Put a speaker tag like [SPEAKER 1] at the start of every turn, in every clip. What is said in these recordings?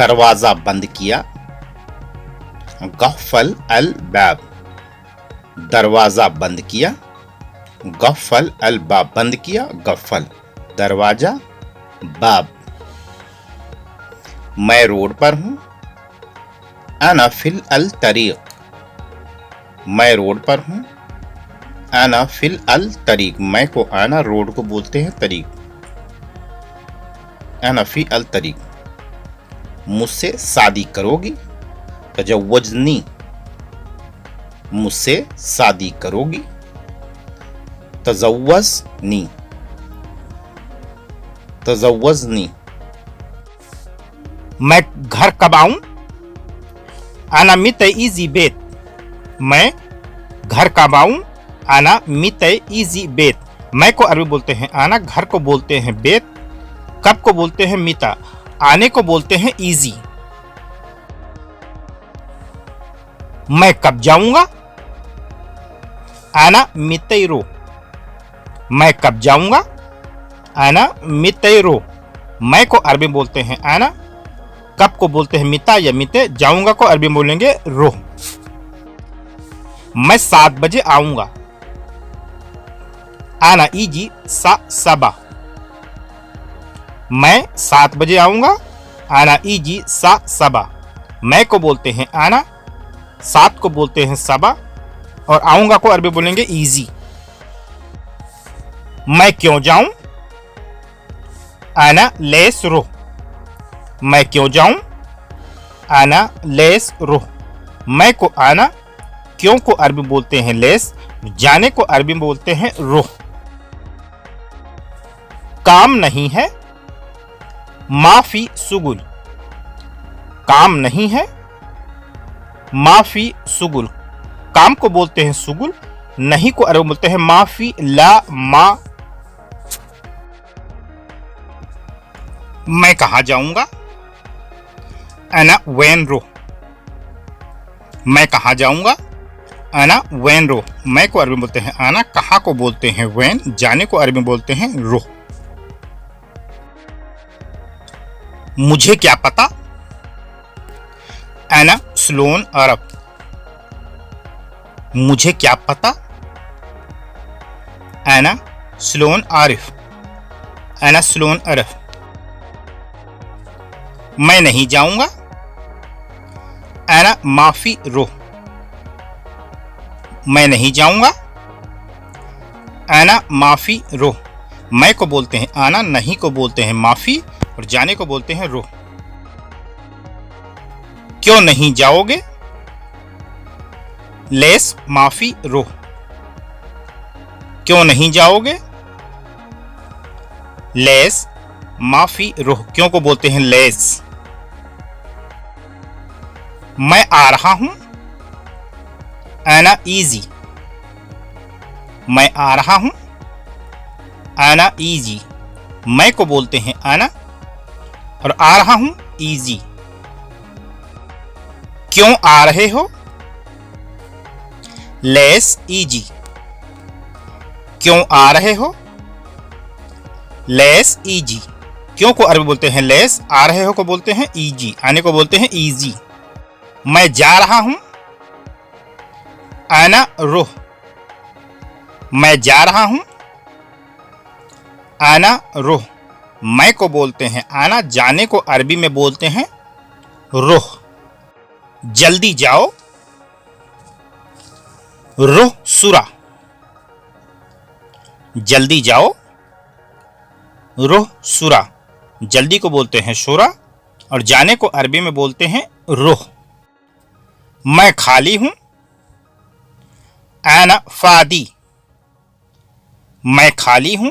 [SPEAKER 1] दरवाजा बंद किया, गफ़ल अल बाब, दरवाजा बंद किया, गफ़ल अल बाब, बंद किया, गफ़ल दरवाजा, बाब। मैं रोड पर हूं, अना फिल अल तरीक, मैं रोड पर हूं, अना फिल अल तरीक, मैं को आना, रोड को बोलते हैं तरीक, अना फी अल तरीक। मुझसे शादी करोगी, तजव्वजनी, मुझसे शादी करोगी, तजव्वजनी, तजव्वजनी।
[SPEAKER 2] मैं घर कब आऊं, आना मित इजी बेत, मैं घर कब आऊं, आना मित इजी बेत। मैं को अरबी बोलते हैं आना, घर को बोलते हैं बेत, कब को बोलते हैं मिता, आने को बोलते हैं इजी। मैं कब जाऊंगा, आना मितैरो, मैं कब जाऊंगा, आना मितैरो। मैं को अरबी बोलते हैं आना, कब को बोलते हैं मिता या मिते, जाऊंगा को अरबी बोलेंगे रोह। मैं 7 बजे आऊंगा, आना इजी सा सबा, मैं 7 बजे आऊंगा, आना इजी सा सबा। मैं को बोलते हैं आना, 7 को बोलते हैं सबा, और आऊंगा को अरबी बोलेंगे इजी। मैं क्यों जाऊं, आना लेस रोह, मैं क्यों जाऊं, आना लेस रोह। मैं को आना, क्यों को अरबी बोलते हैं लेस, जाने को अरबी बोलते हैं रोह। काम नहीं है, माफी सुगुल, काम नहीं है, माफी सुगुल। काम को बोलते हैं सुगुल, नहीं को अरबी बोलते हैं माफी ला मा। मैं कहां जाऊंगा, अना वैन रो, मैं कहां जाऊंगा, अना वैन रो। मैं को अरबी बोलते हैं आना, कहां को बोलते हैं वैन, जाने को अरबी बोलते हैं रो। मुझे क्या पता, अना स्लोन अरब, मुझे क्या पता, अना स्लोन आरिफ, अना स्लोन अरफ। मैं नहीं जाऊंगा, अना माफी रोह, मैं नहीं जाऊंगा, आना माफी रोह। मैं को बोलते हैं आना, नहीं को बोलते हैं माफी, और जाने को बोलते हैं रोह। क्यों नहीं जाओगे, लेस माफी रोह, क्यों नहीं जाओगे, लेस माफी रोह। क्यों को बोलते हैं लेस। मैं आ रहा हूं, आना इजी, मैं आ रहा हूं, आना इजी। मैं को बोलते हैं आना, और आ रहा हूं इजी। क्यों आ रहे हो, लेस इजी, क्यों आ रहे हो, लेस इजी। क्यों को अरबी बोलते हैं लेस, आ रहे हो को बोलते हैं इजी, आने को बोलते हैं इजी। मैं जा रहा हूं, आना रोह, मैं जा रहा हूं, आना रोह। मैं को बोलते हैं आना, जाने को अरबी में बोलते हैं रोह। जल्दी जाओ, रोह सुरा, जल्दी जाओ, रोह सुरा। जल्दी को बोलते हैं शुरा, और जाने को अरबी में बोलते हैं रोह। मैं खाली हूं, आना फादी, मैं खाली हूं,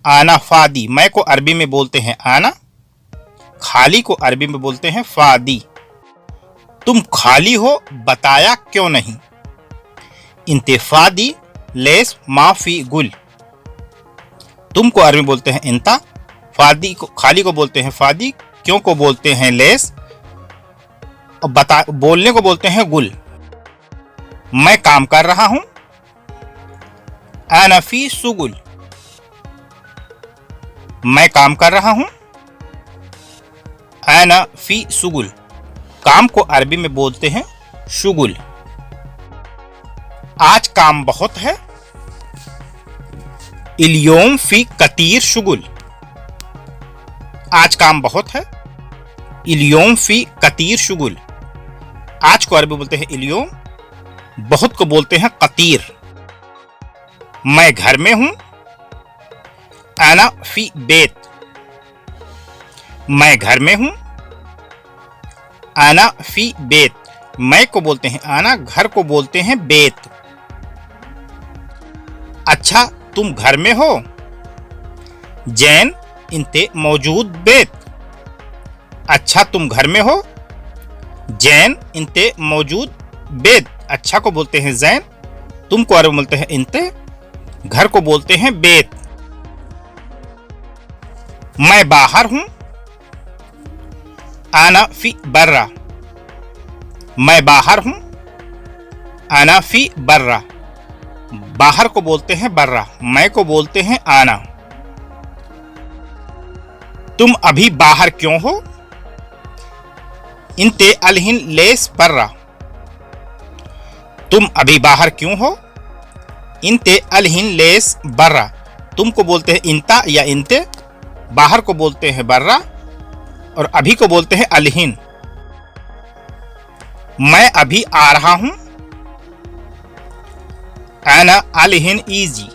[SPEAKER 2] आना फादी। मैं को अरबी में बोलते हैं आना, खाली को अरबी में बोलते हैं फादी। तुम खाली हो, बताया क्यों नहीं, इंतफादी लेस माफी गुल। तुम को अरबी बोलते हैं इंता, फादी को, खाली को बोलते हैं फादी, क्यों को बोलते हैं लेस, और बता बोलने को बोलते हैं गुल। मैं काम कर रहा हूं, आना फी सुगुल, मैं काम कर रहा हूं, आना फी शुगुल। काम को अरबी में बोलते हैं शुगुल। आज काम बहुत है। इल्योम फी कतीर शुगुल। आज काम बहुत है। इल्योम फी कतीर शुगुल। आज को अरबी बोलते हैं इल्योम, बहुत को बोलते हैं कतीर। मैं घर में हूं। आना फी बेत। मैं घर में हूं। आना फी बेत। मैं को बोलते हैं आना, घर को बोलते हैं बेत। अच्छा तुम घर में हो। जैन इंते मौजूद बेत। अच्छा तुम घर में हो। जैन इंते मौजूद बेत। अच्छा को बोलते हैं जैन, तुम को अरब बोलते हैं इंते, घर को बोलते हैं बेत। मैं बाहर हूं। आना फी बर्रा। मैं बाहर हूं। आना फी बर्रा। बाहर को बोलते हैं बर्रा, मैं को बोलते हैं आना। तुम अभी बाहर क्यों हो। इंते अलहिन लेस बर्रा। तुम अभी बाहर क्यों हो। इंते अलहिन लेस बर्रा। तुम को बोलते हैं इंता या इंते, बाहर को बोलते हैं बर्रा और अभी को बोलते हैं अलहिन। मैं अभी आ रहा हूं। आना अलहिन ईजी।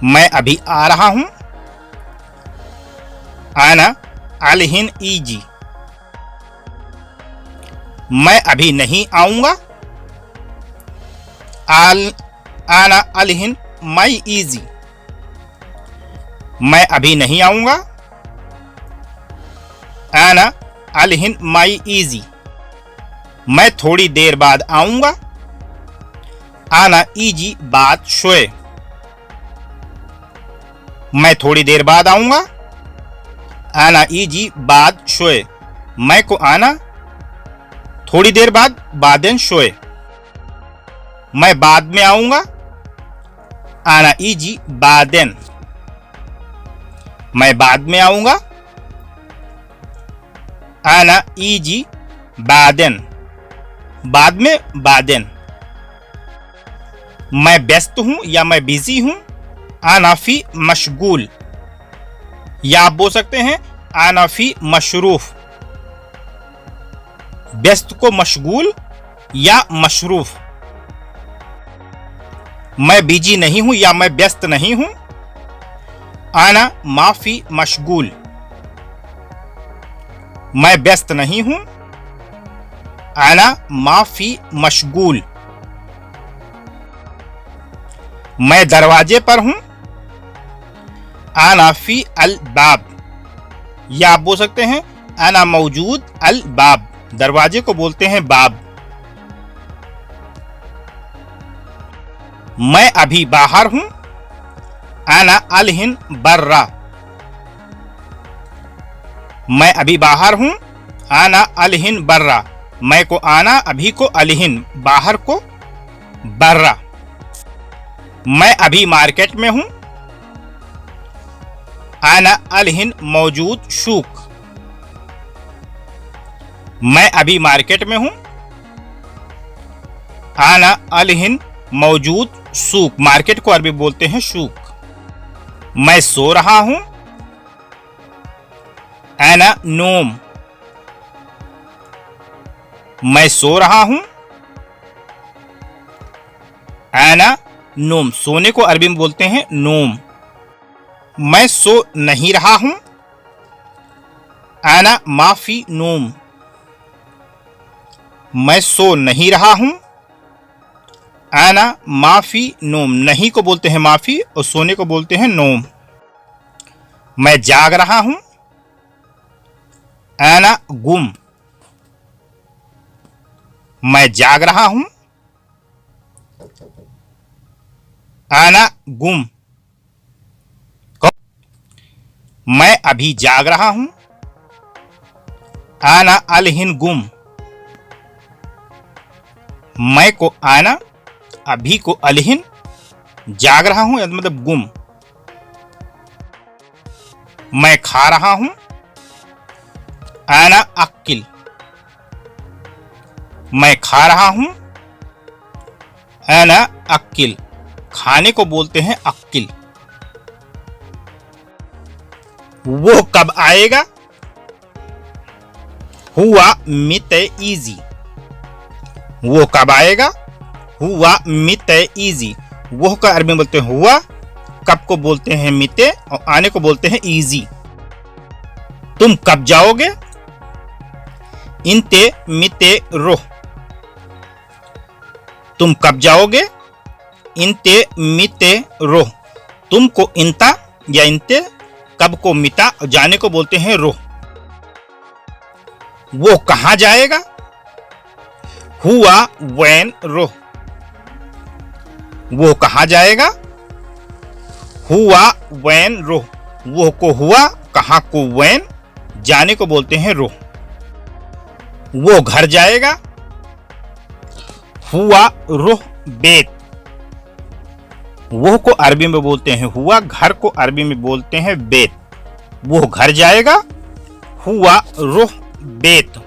[SPEAKER 2] मैं अभी आ रहा हूं। आना अलहिन ईजी। मैं अभी नहीं आऊंगा। आना अलहिन माई ईजी। मैं अभी नहीं आऊंगा। आना अलहिन माई ईजी। मैं थोड़ी देर बाद आऊंगा। आना ईजी बाद शोए। मैं थोड़ी देर बाद आऊंगा। आना ईजी बाद शोए। मैं को आना, थोड़ी देर बाद बादेन शोए। मैं बाद में आऊंगा। आना ईजी बादेन। मैं बाद में आऊंगा। आना ईजी बादेन। बाद में बादेन। मैं व्यस्त हूं या मैं बिजी हूं। आना फी मशगूल, या आप बोल सकते हैं आना फी मशरूफ। व्यस्त को मशगूल या मशरूफ। मैं बिजी नहीं हूं या मैं व्यस्त नहीं हूं। आना माफी मशगूल। मैं व्यस्त नहीं हूं। आना माफी मशगूल। मैं दरवाजे पर हूं। आना फी अल बाब, या आप बोल सकते हैं आना मौजूद अल बाब। दरवाजे को बोलते हैं बाब। मैं अभी बाहर हूं। आना अलहिन बर्रा। मैं अभी बाहर हूं। आना अलहिन बर्रा। मैं को आना, अभी को अलहिन, बाहर को बर्रा। मैं अभी मार्केट में हूं। आना अलहिन मौजूद शूक। मैं अभी मार्केट में हूं। आना अलहिन मौजूद सूक। मार्केट को अरबी बोलते हैं शूक। मैं सो रहा हूं। आना नोम। मैं सो रहा हूं। आना नोम। सोने को अरबी में बोलते हैं नोम। मैं सो नहीं रहा हूं। आना माफी नोम। मैं सो नहीं रहा हूं। आना माफी नोम। नहीं को बोलते हैं माफी और सोने को बोलते हैं नोम। मैं जाग रहा हूं। आना गुम। मैं जाग रहा हूं। आना गुम। मैं अभी जाग रहा हूं। आना अलहिन गुम। मैं को आना, अभी को अलहिन, जाग रहा हूं मतलब गुम। मैं खा रहा हूं, आना अक्किल। मैं खा रहा हूं, आना अक्किल। खाने को बोलते हैं अक्किल। वो कब आएगा, हुआ मित इजी। वो कब आएगा, हुआ मित इजी। वो का अरबी में बोलते हैं हुआ, कब को बोलते हैं मिते और आने को बोलते हैं इजी। तुम कब जाओगे, इंते मिते रोह। तुम कब जाओगे, इंते मिते रोह। तुमको इंता या इंते, कब को मिता, जाने को बोलते हैं रोह। वो कहां जाएगा, हुआ वैन रोह। वो कहां जाएगा, हुआ वैन रोह। वो को हुआ, कहां को वैन, जाने को बोलते हैं रोह। वो घर जाएगा, हुआ रोह बेत। वो को अरबी में बोलते हैं हुआ, घर को अरबी में बोलते हैं बेत। वो घर जाएगा, हुआ रोह बेत।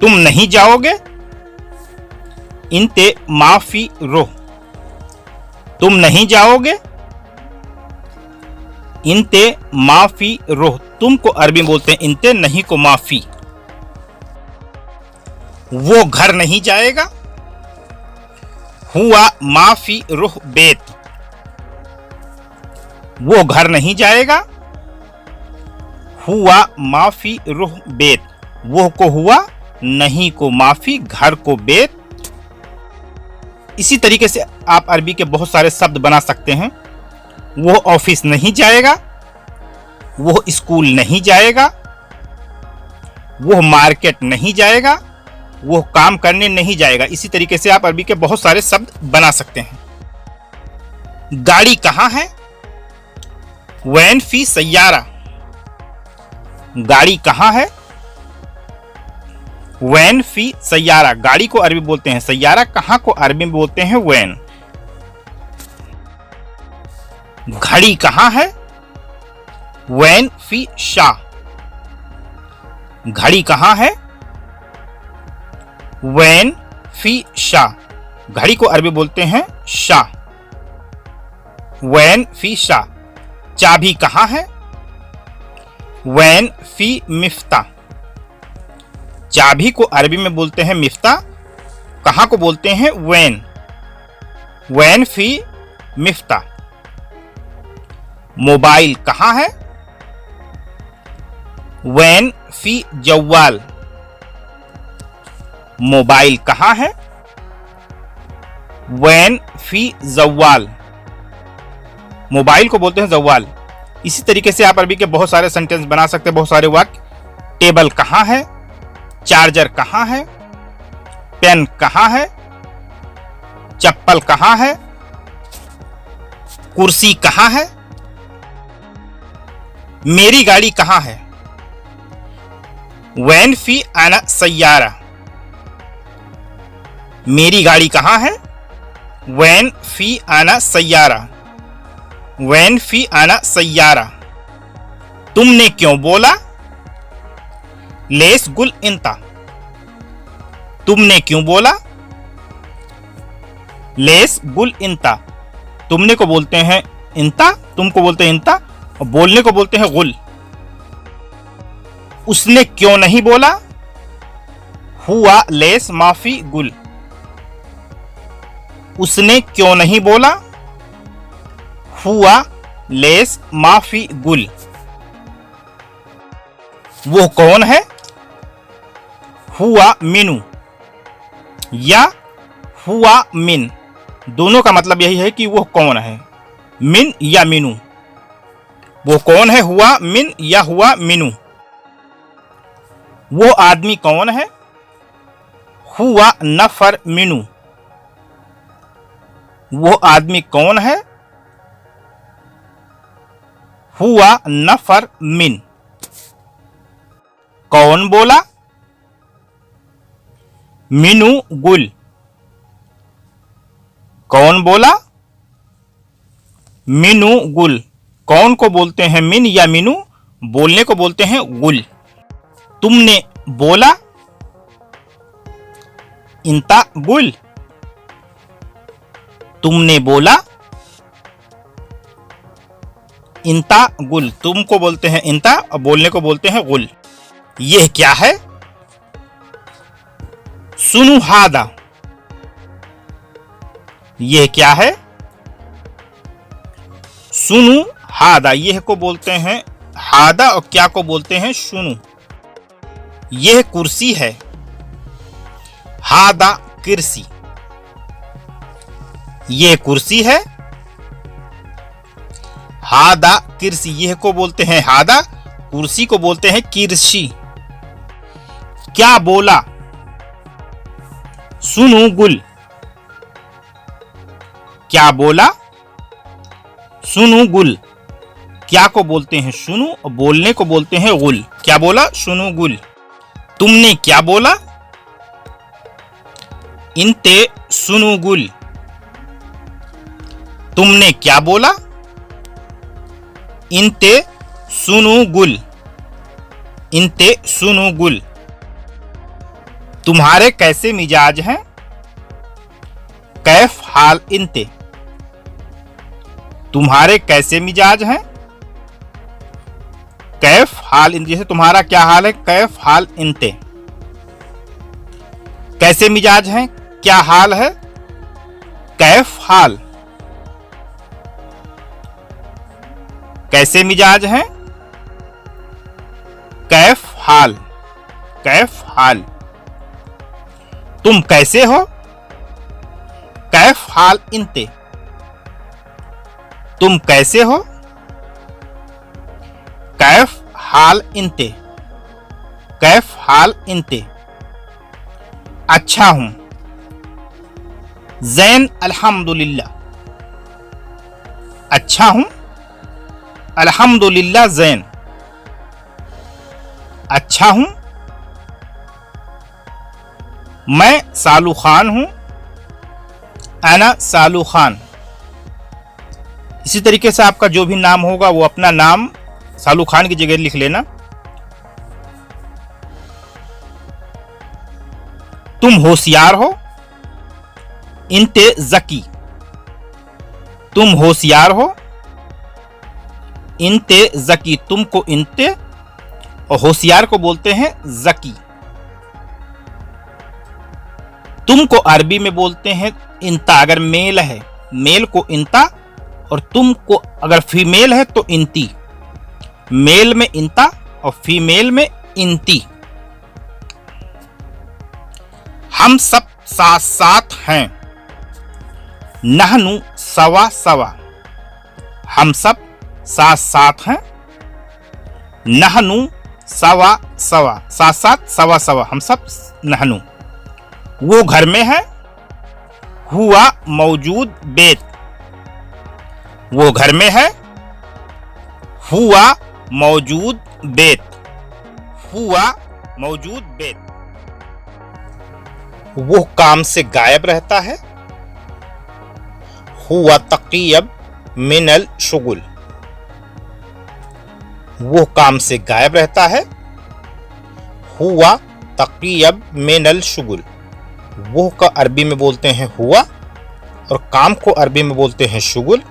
[SPEAKER 2] तुम नहीं जाओगे, इंते माफी रोह। तुम नहीं जाओगे, इंते माफी रोह। तुम को अरबी में बोलते हैं इंते, नहीं को माफी। वो घर नहीं जाएगा, हुआ माफी रोह बेत। वो घर नहीं जाएगा, हुआ माफी रोह बेत। वो को हुआ, नहीं को माफी, घर को बेत। इसी तरीके से आप अरबी के बहुत सारे शब्द बना सकते हैं। वो ऑफिस नहीं जाएगा, वो स्कूल नहीं जाएगा, वो मार्केट नहीं जाएगा, वो काम करने नहीं जाएगा। इसी तरीके से आप अरबी के बहुत सारे शब्द बना सकते हैं। गाड़ी कहां है, वैन फी सैयारा। गाड़ी कहां है, वैन फी सैयारा। गाड़ी को अरबी बोलते हैं सैयारा, कहां को अरबी में बोलते हैं वैन। घड़ी कहां है, वैन फी शाह। घड़ी कहां है, वैन फी शाह। घड़ी को अरबी बोलते हैं शाह, वैन फी शाह। चाबी कहां है, वैन फी मिफ्ता। चाबी को अरबी में बोलते हैं मिफ्ता, कहां को बोलते हैं वैन, वैन फी मिफ्ता। मोबाइल कहां है, वैन फी जवाल। मोबाइल कहां है, वैन फी जवाल। मोबाइल को बोलते हैं जवाल। इसी तरीके से आप अरबी के बहुत सारे सेंटेंस बना सकते हैं, बहुत सारे वाक्य। टेबल कहां है, चार्जर कहां है, पेन कहां है, चप्पल कहां है, कुर्सी कहां है, मेरी गाड़ी कहां है, वैन फी आना सैयारा। मेरी गाड़ी कहां है, वैन फी आना सैयारा, वैन फी आना सैयारा। तुमने क्यों बोला, लेस गुल इंता। तुमने क्यों बोला, लेस गुल इंता। तुमने को बोलते हैं इंता, तुमको बोलते हैं इंता, और बोलने को बोलते हैं गुल। उसने क्यों नहीं बोला, हुआ लेस माफी गुल। उसने क्यों नहीं बोला, हुआ लेस माफी गुल। वो कौन है, हुआ मिनू या हुआ मिन। दोनों का मतलब यही है कि वो कौन है, मिन या मिनू। वो कौन है, हुआ मिन या हुआ मिनू। वो आदमी कौन है, हुआ नफर मिनू। वो आदमी कौन है, हुआ नफर मिन। कौन बोला, मिनू गुल। कौन बोला, मिनू गुल। कौन को बोलते हैं मिन या मिनू, बोलने को बोलते हैं गुल। तुमने बोला, इंता गुल। तुमने बोला, इंता गुल। तुमको बोलते हैं इंता और बोलने को बोलते हैं गुल। यह क्या है? सुनु हादा। यह क्या है? सुनु हादा। यह को बोलते हैं हादा और क्या को बोलते हैं सुनु। यह कुर्सी है। हादा कुर्सी। यह कुर्सी है। हादा कुर्सी। यह को बोलते हैं हादा, कुर्सी को बोलते हैं किरसी। क्या बोला? सुनु गुल। क्या बोला? सुनु गुल। क्या को बोलते हैं सुनु और बोलने को बोलते हैं गुल। क्या बोला? सुनु गुल। तुमने क्या बोला? इंते सुनु गुल। तुमने क्या बोला? इंते सुनु गुल। इंते सुनु गुल। तुम्हारे कैसे मिजाज हैं? कैफ हाल इंते। तुम्हारे कैसे मिजाज हैं? कैफ हाल इंते। जैसे तुम्हारा क्या हाल है? कैफ हाल इंते। कैसे मिजाज हैं? क्या हाल है? कैफ हाल। कैसे मिजाज हैं? कैफ हाल। कैफ हाल। तुम कैसे हो? कैफ हाल इंते। तुम कैसे हो? कैफ हाल इंते। कैफ हाल इंते। अच्छा हूं। ज़ैन अल्हम्दुलिल्लाह। अच्छा हूं। अल्हम्दुलिल्लाह ज़ैन। अच्छा हूं। मैं सालू खान हूं। अना सालू खान। इसी तरीके से आपका जो भी नाम होगा वो अपना नाम सालू खान की जगह लिख लेना। तुम होशियार हो। इंते ज़की। तुम होशियार हो। इंते ज़की। तुमको इंते और होशियार को बोलते हैं ज़की। तुमको अरबी में बोलते हैं इंता। अगर मेल है, मेल को इंता, और तुमको अगर फीमेल है तो इंती। मेल में इंता और फीमेल में इंती। हम सब साथ साथ हैं। नहनु सवा सवा। हम सब साथ साथ हैं। नहनु सवा सवा। साथ साथ सवा सवा। हम सब नहनु। वो घर में है। हुआ मौजूद बेत। वो घर में है। हुआ मौजूद बेत। हुआ मौजूद बेत। वो काम से गायब रहता है। हुआ तक़ियब मिनल शुगुल। वो काम से गायब रहता है। हुआ तक़ियब मिनल शुगुल। वो का अरबी में बोलते हैं हुआ, और काम को अरबी में बोलते हैं शुगुल,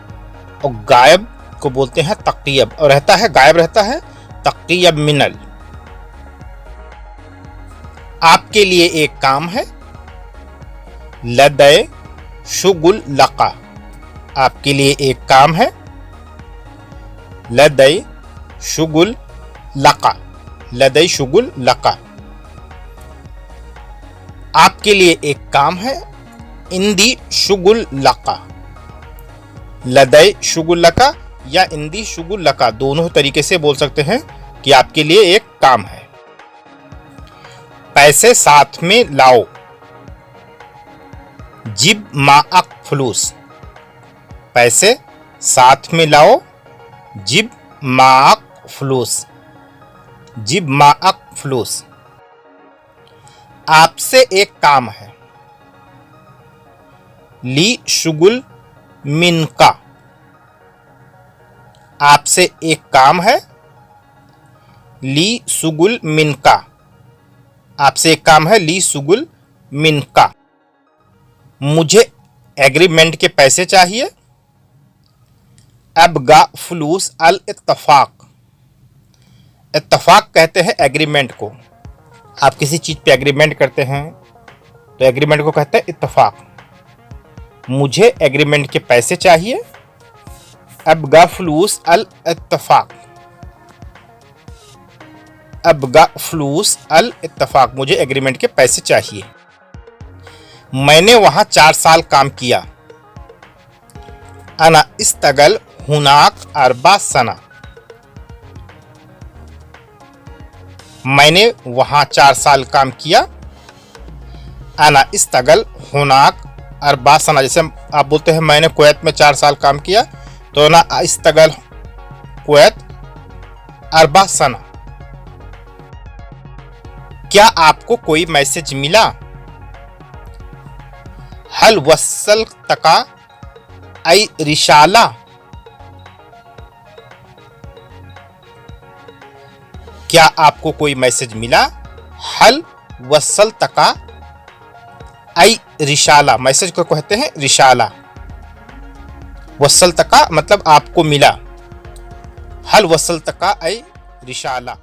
[SPEAKER 2] और गायब को बोलते हैं तक़ियब, और रहता है गायब रहता है तक़ियब मिनल। आपके लिए एक काम है। लदय शुगुल लका। आपके लिए एक काम है। लदय शुगुल लका। लदय शुगुल लका। आपके लिए एक काम है। इंदी शुगुल लका। लदय शुगुल लका या इंदी शुगुल लका, दोनों तरीके से बोल सकते हैं कि आपके लिए एक काम है। पैसे साथ में लाओ। जिब माअक फलूस। पैसे साथ में लाओ। जिब माअक फलूस। जिब माअक फलूस। आपसे एक काम है। ली शुगुल मिनका। आपसे एक काम है। ली सुगुल मिनका, आपसे एक काम है, ली सुगुल मिनका। मुझे एग्रीमेंट के पैसे चाहिए। अबगा फ्लूस अल इत्तफाक, इत्तफाक कहते हैं एग्रीमेंट को। आप किसी चीज पे एग्रीमेंट करते हैं तो एग्रीमेंट को कहते हैं इत्तफाक। मुझे एग्रीमेंट के पैसे चाहिए। अबगा फ्लूस अल इत्तफाक, अबगा फ्लूस अल इत्तफाक, मुझे एग्रीमेंट के पैसे चाहिए। मैंने वहां 4 साल काम किया। अना इस्तगल हुनाक अरबा सना, मैंने वहां 4 साल काम किया। अना इस्तगल हुनाक अरबा सना, जैसे आप बोलते हैं मैंने कुवैत में 4 साल काम किया, तो ना इस्तगल कुवैत अरबा सना। क्या आपको कोई मैसेज मिला? हल वसल तका आई रिशाला, क्या आपको कोई मैसेज मिला? हल वसल तका आई रिशाला, मैसेज को कहते हैं रिशाला। वसल तका मतलब आपको मिला। हल वसल तका आई रिशाला।